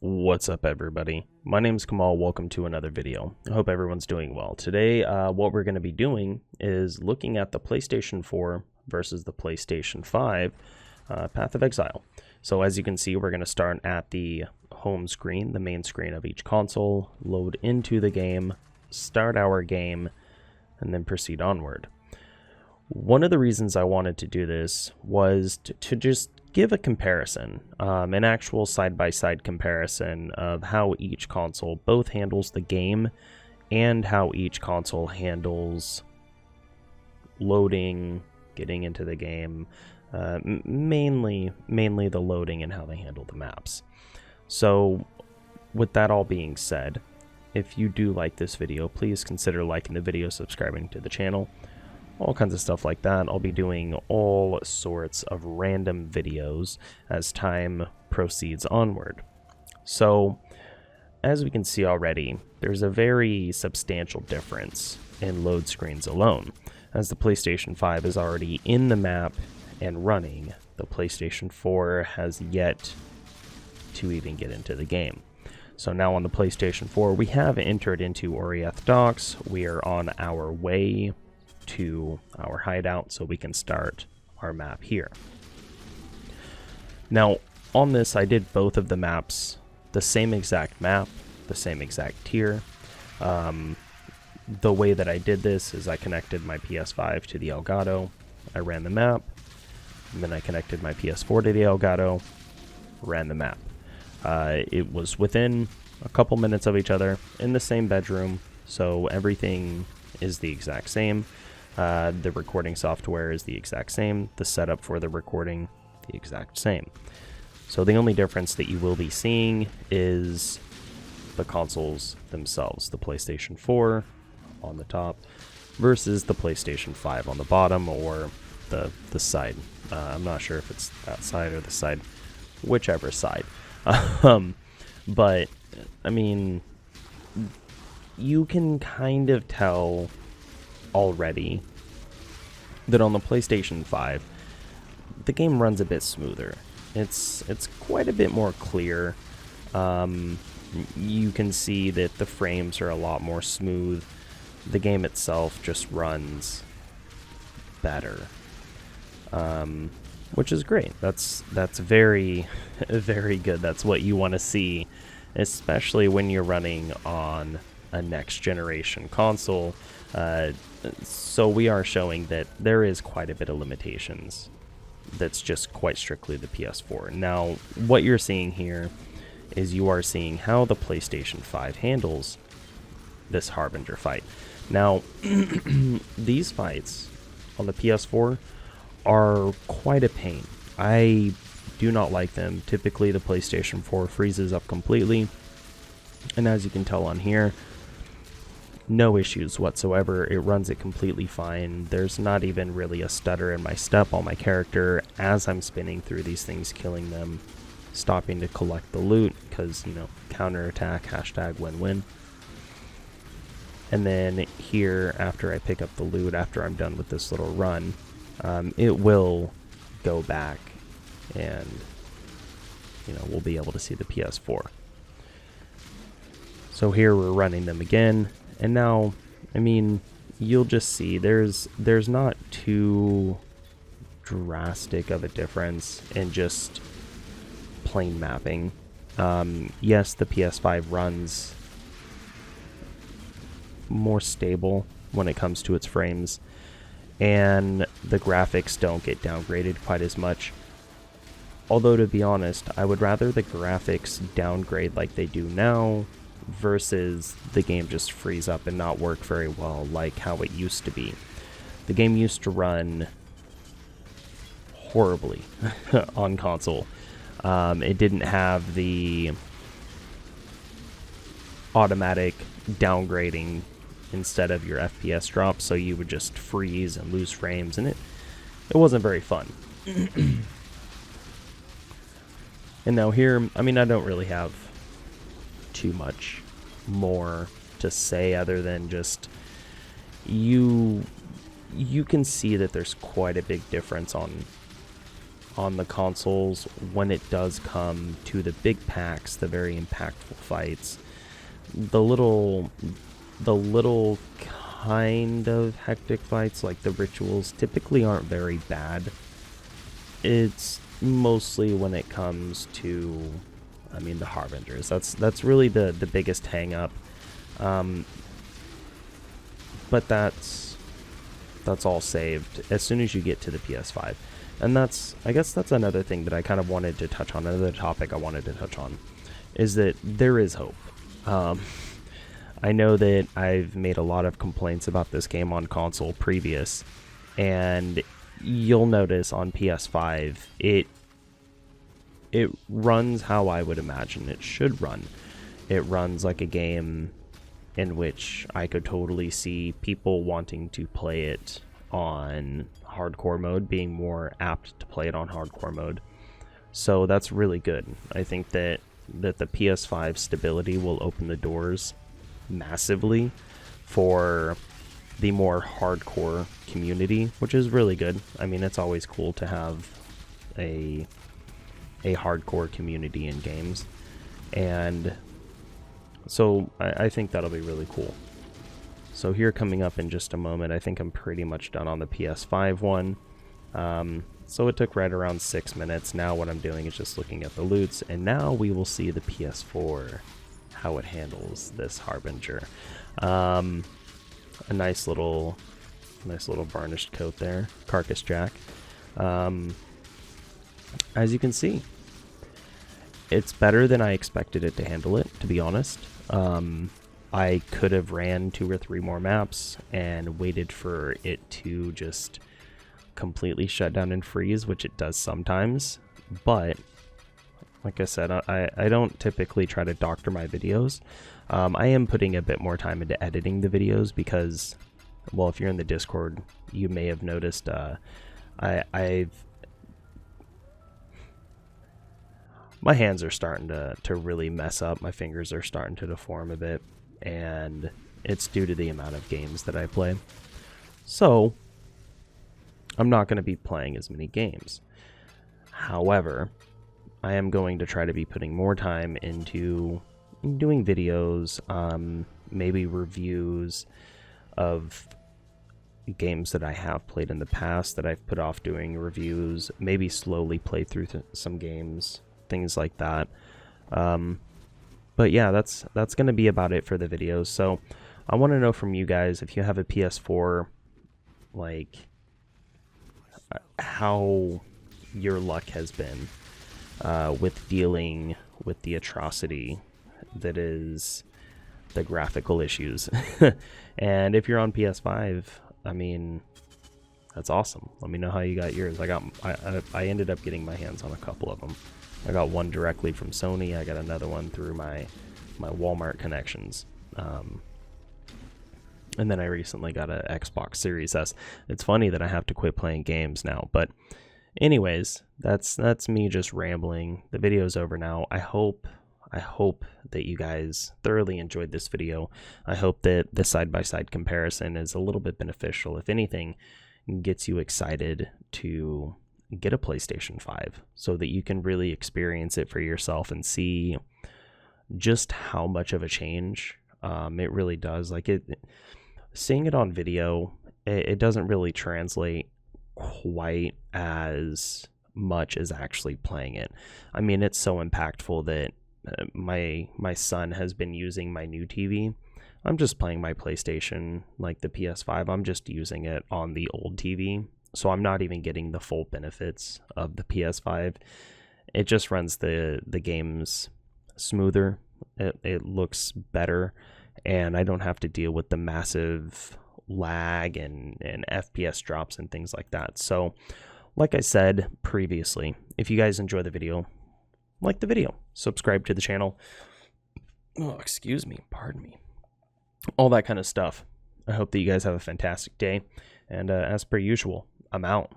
What's up, everybody? My name is Kamahl. Welcome to another video. I hope everyone's doing well. Today, what we're going to be doing is looking at the PlayStation 4 versus the PlayStation 5 Path of Exile. So as you can see, we're going to start at the home screen, the main screen of each console, load into the game, start our game, and then proceed onward. One of the reasons I wanted to do this was to just give a comparison, an actual side-by-side comparison of how each console both handles the game and how each console handles loading, getting into the game, mainly the loading and how they handle the maps. So with that all being said, if you do like this video, please consider liking the video, subscribing to the channel, all kinds of stuff like that. I'll be doing all sorts of random videos as time proceeds onward. So, as we can see already, there's a very substantial difference in load screens alone. As the PlayStation 5 is already in the map and running, the PlayStation 4 has yet to even get into the game. So now on the PlayStation 4, we have entered into Orieth Docks. We are on our way to our hideout so we can start our map here. Now on this, I did both of the maps, the same exact map, the same exact tier. The way that I did this is I connected my PS5 to the Elgato, I ran the map, and then I connected my PS4 to the Elgato, ran the map. It was within a couple minutes of each other in the same bedroom, so everything is the exact same. The recording software is the exact same. The setup for the recording, the exact same. So the only difference that you will be seeing is the consoles themselves. The PlayStation 4 on the top versus the PlayStation 5 on the bottom, or the side. I'm not sure if it's that side or the side, whichever side. But, I mean, you can kind of tell already that on the PlayStation 5 the game runs a bit smoother. It's quite a bit more clear. You can see that the frames are a lot more smooth. The game itself just runs better, which is great. That's very very good. That's what you want to see, especially when you're running on a next generation console. So we are showing that there is quite a bit of limitations. That's just quite strictly the PS4. Now, what you're seeing here is you are seeing how the PlayStation 5 handles this Harbinger fight. Now, these fights on the PS4 are quite a pain. I do not like them. Typically, the PlayStation 4 freezes up completely. And as you can tell on here, no issues whatsoever. It runs it completely fine. There's not even really a stutter in my step on my character as I'm spinning through these things, killing them, stopping to collect the loot, because, you know, counterattack, hashtag win-win. And then here, after I pick up the loot, after I'm done with this little run, it will go back and, you know, we'll be able to see the PS4. So here we're running them again. And now, I mean, you'll just see there's not too drastic of a difference in just plain mapping. Yes, the PS5 runs more stable when it comes to its frames, and the graphics don't get downgraded quite as much. Although, to be honest, I would rather the graphics downgrade like they do now versus the game just freeze up and not work very well like how it used to be. The game used to run horribly on console. It didn't have the automatic downgrading instead of your FPS drop, so you would just freeze and lose frames, and it wasn't very fun. And now here, I mean, I don't really have too much more to say other than just you can see that there's quite a big difference on on the consoles when it does come to the big packs, the very impactful fights. The little kind of hectic fights, like the rituals, typically aren't very bad. It's mostly when it comes to, I mean, the Harbingers. That's really the biggest hang up. But that's all saved as soon as you get to the PS5. And I guess that's another thing that I kind of wanted to touch on, another topic I wanted to touch on, is that there is hope. I know that I've made a lot of complaints about this game on console previous, and you'll notice on PS5, it runs how I would imagine it should run. It runs like a game in which I could totally see people wanting to play it on hardcore mode, being more apt to play it on hardcore mode. So that's really good. I think that the PS5 stability will open the doors massively for the more hardcore community, which is really good. I mean, it's always cool to have a hardcore community in games, and so I think that'll be really cool. So here, coming up in just a moment, I think I'm pretty much done on the PS5 one. So it took right around 6 minutes. Now what I'm doing is just looking at the loots, and now we will see the PS4, how it handles this Harbinger. A nice little varnished coat there, carcass jack. As you can see, it's better than I expected it to handle it, to be honest. I could have ran 2 or 3 more maps and waited for it to just completely shut down and freeze, which it does sometimes. But like I said, I don't typically try to doctor my videos. I am putting a bit more time into editing the videos because, well, if you're in the Discord, you may have noticed my hands are starting to really mess up. My fingers are starting to deform a bit, and it's due to the amount of games that I play. So I'm not going to be playing as many games. However, I am going to try to be putting more time into doing videos, maybe reviews of games that I have played in the past that I've put off doing reviews, maybe slowly play through some games, things like that. But yeah, that's going to be about it for the videos. So I want to know from you guys, if you have a PS4, like how your luck has been with dealing with the atrocity that is the graphical issues. And if you're on PS5, I mean, that's awesome. Let me know how you got yours. I ended up getting my hands on a couple of them. I got one directly from Sony. I got another one through my Walmart connections. And then I recently got a Xbox Series S. It's funny that I have to quit playing games now, but anyways, that's me just rambling. The video's over now. I hope that you guys thoroughly enjoyed this video. I hope that the side-by-side comparison is a little bit beneficial. If anything, gets you excited to get a PlayStation 5 so that you can really experience it for yourself and see just how much of a change it really does. Like seeing it on video, it doesn't really translate quite as much as actually playing it. I mean, it's so impactful that my son has been using my new TV. I'm just playing my PlayStation, like the PS5. I'm just using it on the old TV, so I'm not even getting the full benefits of the PS5. It just runs the games smoother. It looks better, and I don't have to deal with the massive lag and FPS drops and things like that. So, like I said previously, if you guys enjoy the video, like the video, subscribe to the channel. Oh, excuse me, pardon me. All that kind of stuff. I hope that you guys have a fantastic day, and as per usual, I'm out.